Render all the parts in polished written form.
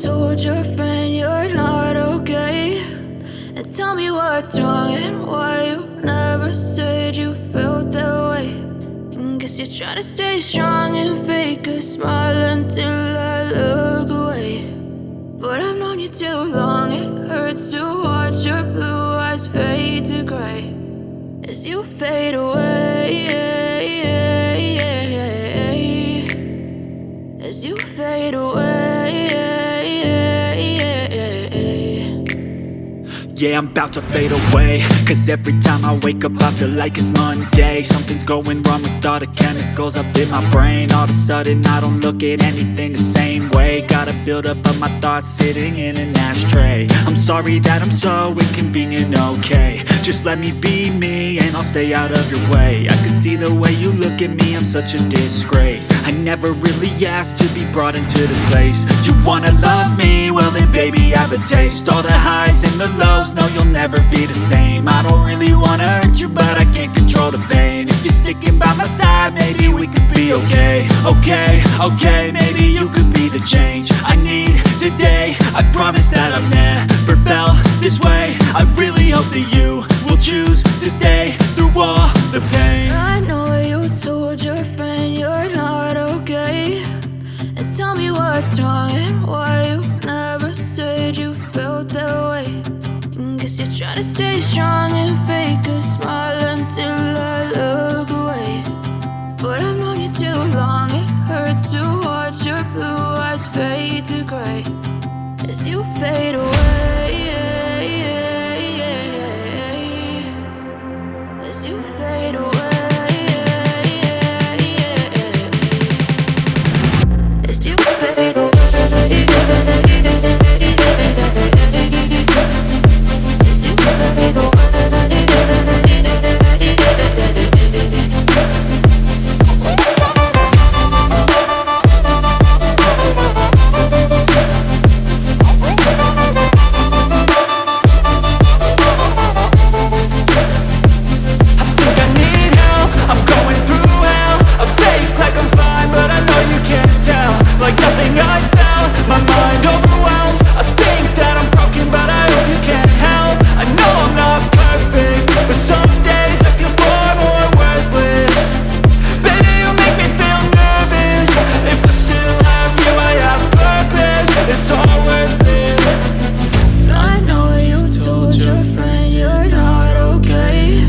told your friend you're not okay, and tell me what's wrong and why you never said you felt that way. And guess you're trying to stay strong and fake a smile until I look away. But I've known you too long, it hurts to watch your blue eyes fade to gray as you fade away, as you fade away. Yeah, I'm about to fade away, cause every time I wake up I feel like it's Monday. Something's going wrong with all the chemicals up in my brain. All of a sudden I don't look at anything the same way. Gotta build up of my thoughts sitting in an ashtray. I'm sorry that I'm so inconvenient, okay. Just let me be me and I'll stay out of your way. I can see the way you look at me, I'm such a disgrace. I never really asked to be brought into this place. You wanna love me? Well then baby I have a taste. All the highs and the lows, no you'll never be the same. I don't really wanna hurt you but I can't control the pain. If you're sticking by my side maybe we could be okay. Okay, maybe you could be the change I need today. I promise that I've never felt this way. I really hope that you will choose to stay through all the pain. I know you told your friend you're not okay, and tell me what's wrong and why you never said you felt that way. And guess you're trying to stay strong and fake a smile until I look away. But I've known you too long, it hurts to watch your blue eyes fade to gray as you fade away, as you fade away, as you fade away. Like nothing I felt, my mind overwhelmed. I think that I'm broken but I hope you can't help. I know I'm not perfect, but some days I feel far more worthless. Baby, you make me feel nervous. If I still have you, I have purpose. It's all worth it. I know you told your friend you're not okay,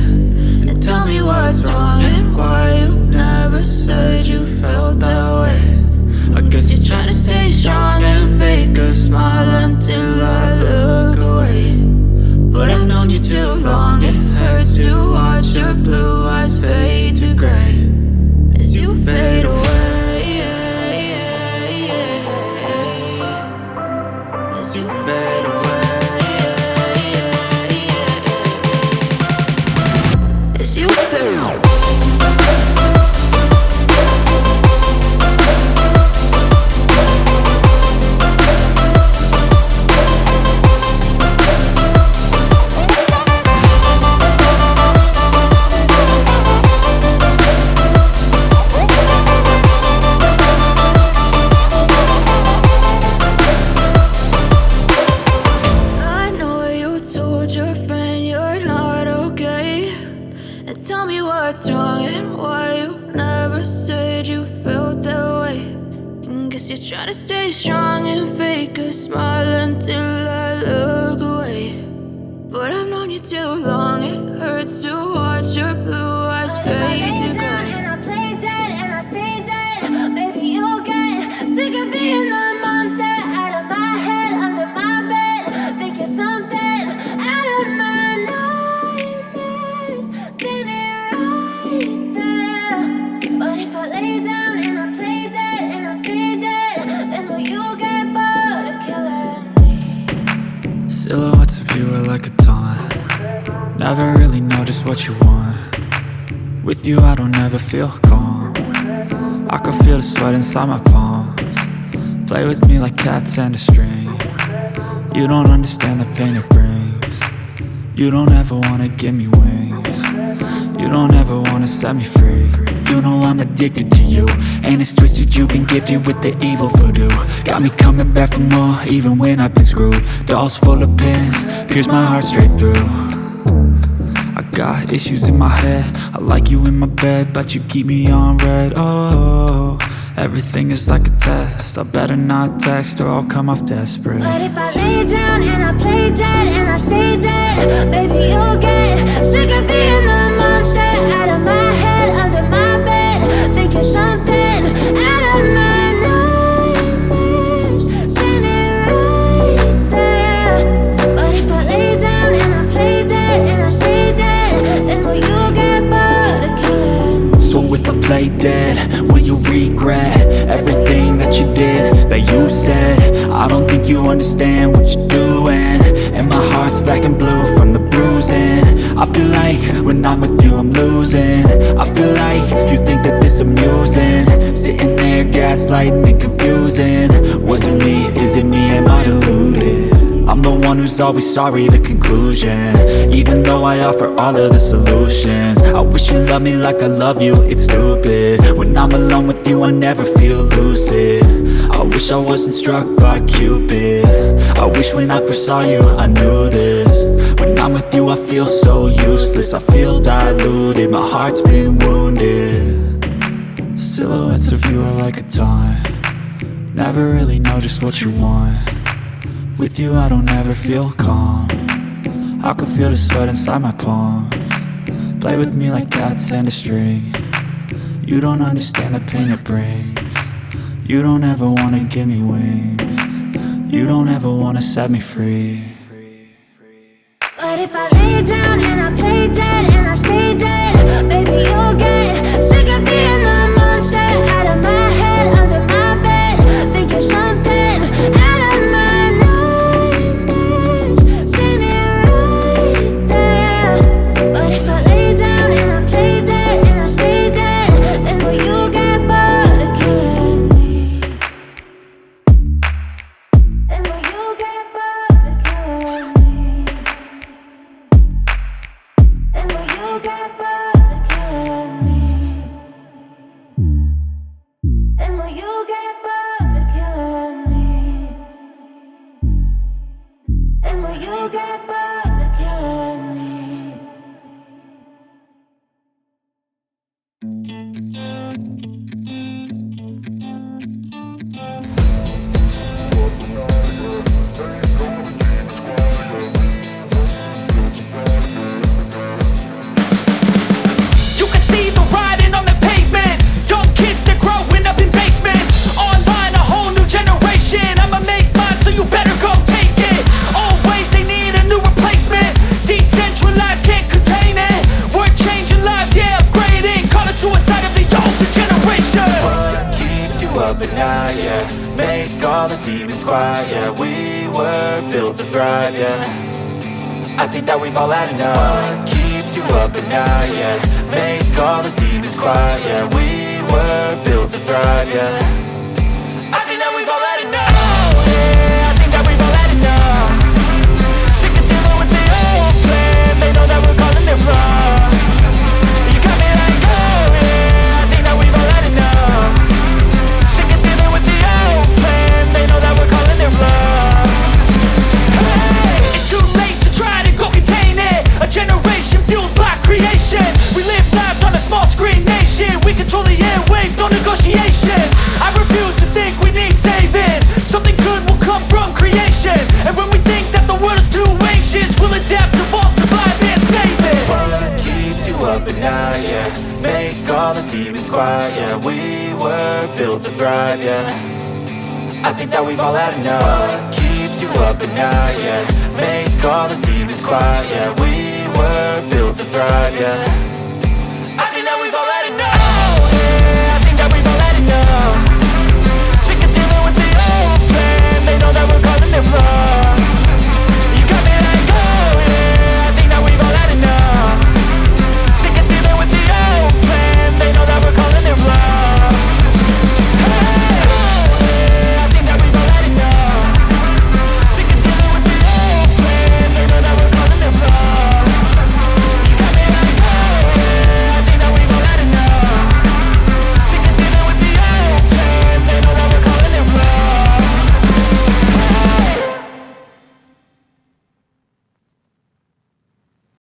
and tell me what's wrong and why you never said you felt that way. I guess you're trying to stay strong and fake a smile until I look away. But I've known you too long, it hurts to watch your blue eyes fade to gray as you fade away, as you fade away, as you fade away. What's wrong and why you never said you felt that way. And guess you're trying to stay strong and fake a smile until I look away. But I've known you too long, it hurts to watch your blue eyes fade to gray. And I play dead and I stay dead. Maybe you'll get sick of being the monster out of my head, under my bed. Think you're something out of my nightmares. See me right there. But if I lay down and I play dead and I stay dead, then will you get bored of killing me? Silhouettes of you are like a taunt. Never really know just what you want. With you I don't ever feel calm. I can feel the sweat inside my palms. Play with me like cats and a string. You don't understand the pain it brings. You don't ever wanna give me wings. You don't ever wanna set me free. you know I'm addicted to you. And it's twisted, you've been gifted with the evil voodoo. Got me coming back for more, even when I've been screwed. Dolls full of pins, pierce my heart straight through. I got issues in my head, I like you in my bed, but you keep me on red. Oh, everything is like a test, I better not text or I'll come off desperate. But if I lay down and I play dead and I stay dead, baby, you'll get sick of being the monster out of my head, under my bed, thinking something out of my nightmares, standing right there. But if I lay down and I play dead and I stay dead, then will you get bored of killing me? So if I play dead, will you regret everything that you did, that you said? I don't think you understand what you're doing, and my heart's black and blue from the bruising. I feel like when I'm with you I'm losing. I feel like you think that this amusing, sitting there gaslighting and confusing. Was it me? Is it me? Am I deluded? I'm the one who's always sorry, the conclusion, even though I offer all of the solutions. I wish you loved me like I love you, it's stupid. When I'm alone with you I never feel lucid. I wish I wasn't struck by Cupid. I wish when I first saw you I knew this. When I'm with you I feel so useless, I feel diluted, my heart's been wounded. Silhouettes of you are like a taunt, never really know just what you want. With you I don't ever feel calm, I can feel the sweat inside my palms. Play with me like cats and a string, you don't understand the pain it brings. You don't ever wanna give me wings, you don't ever wanna set me free. But if I lay down and I play dead and I stay dead, baby, you'll get sick of being the monster out of my head, under my bed, thinking something out of my nightmares, standing right there. But if I lay down and I play dead and I stay dead, then will you get bored of killing me? Then will you get bored of killing me? And will you get bored of killing me? And will you get bored of killing me? And will you get bored of killing me? You can see the writing on the pavement. Young kids, they're growing up in basements. Online, a whole new generation. I'ma make mine, so you better go take it. Always, they need a new replacement. Decentralized, can't contain it. We're changing lives, yeah, upgrading. Call it suicide of the older generation. What keeps you up at night, yeah? Make all the demons quiet, yeah. We were built to thrive, yeah. I think that we've all had enough. What keeps you up at night, yeah? Make all the demons quiet, yeah. We were built to thrive, yeah. I think that we've all had enough. Yeah, I think that we've all had enough. Sick of dealing with the old plan. They know that we're calling it wrong. You got me like, oh yeah, I think that we've all had enough. Sick of dealing with the old plan. They know that we're calling it wrong. Hey, it's too late to try to go contain it. A generation fueled by creation. We live lives on a small screen nation. We control the airwaves, no negotiation. I refuse to think we need saving. Something good will come from creation. And when we think that the world is too anxious, we'll adapt, evolve, survive and save it. What keeps you up at night, yeah? Make all the demons quiet, yeah. We were built to thrive, yeah. I think that we've all had enough. What keeps you up at night, yeah? Make all the demons quiet, yeah. We were built to thrive, yeah.